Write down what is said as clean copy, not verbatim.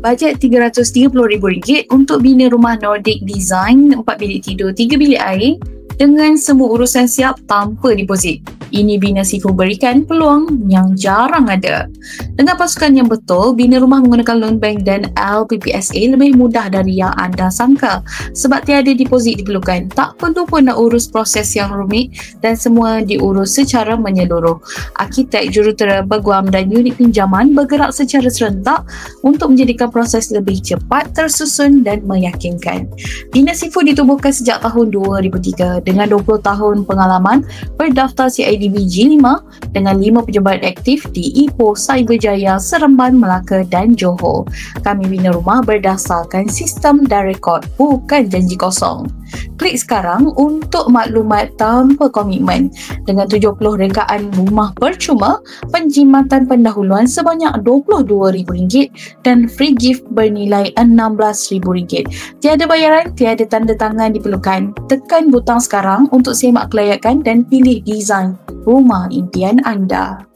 Bajet RM330,000 untuk bina rumah Nordic Design 4 bilik tidur, 3 bilik air dengan semua urusan siap tanpa deposit. Ini Bina Sifu berikan peluang yang jarang ada. Dengan pasukan yang betul, bina rumah menggunakan loan bank dan LPPSA lebih mudah dari yang anda sangka sebab tiada deposit diperlukan. Tak perlu pun nak urus proses yang rumit dan semua diurus secara menyeluruh. Arkitek, jurutera, peguam dan unit pinjaman bergerak secara serentak untuk menjadikan proses lebih cepat, tersusun dan meyakinkan. Bina Sifu ditubuhkan sejak tahun 2003 dengan 20 tahun pengalaman, berdaftar CIDB G5 dengan 5 pejabat aktif di Ipoh, Cyberjaya, Seremban, Melaka dan Johor. Kami bina rumah berdasarkan sistem dan rekod, bukan janji kosong. Klik sekarang untuk maklumat tanpa komitmen dengan 70 rekaan rumah percuma, penjimatan pendahuluan sebanyak RM22,000 dan free gift bernilai RM16,000. Tiada bayaran, tiada tanda tangan diperlukan. Tekan butang sekarang untuk semak kelayakan dan pilih desain rumah impian anda.